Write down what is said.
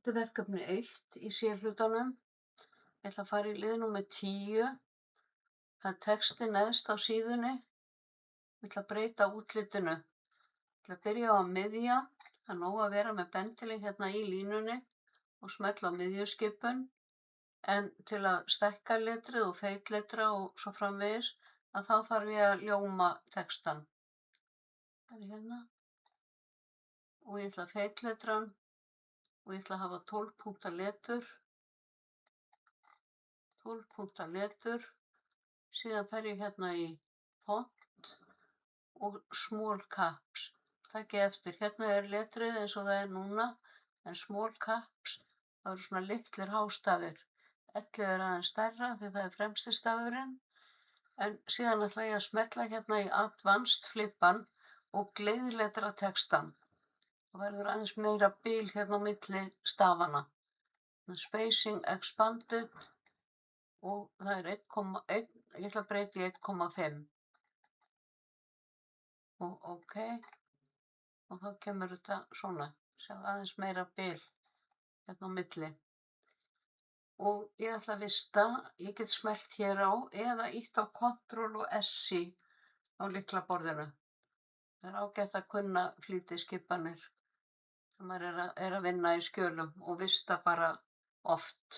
Þetta er verkefni 1 í C-hlutanum. Ég ætla að fara í lið númer 10. Það er texti neðst á síðunni. Ég ætla að breyta útlitinu. Ég ætla að byrja á að miðja. Það er nóg að vera með bendilinn hérna í línunni og smetla á miðjuskipun. En til að stækka letrið og feitletra og svo framvegis, að þá þarf ég að ljóma textan. Það er hérna. Og ég ætla að feitletran og ég ætla að hafa 12 punkta letur. 12 punkta letur. Síðan fer ég hérna í font og small caps. Takk eftir. Hérna er letrið eins og það er núna, en small caps, það eru svona litlir hástafir. Ellið er aðeins stærra því það er fremsti stafurinn. En síðan ætla ég að smetla hérna í advanced flippan og gleiðletra textan. Það verður aðeins meira bil hérna á milli stafana. Spacing expanded og það er 1,1, ég ætla að breyta í 1,5. Og OK. Og þá kemur þetta svona, sjá aðeins meira bil hérna á milli. Og ég ætla að vista, ég get smellt hér á eða ítt á Ctrl og S á lyklaborðinu. Það er ágætt að kunna flýtiskipanir þegar maður er að vinna í skjölum og vista bara oft.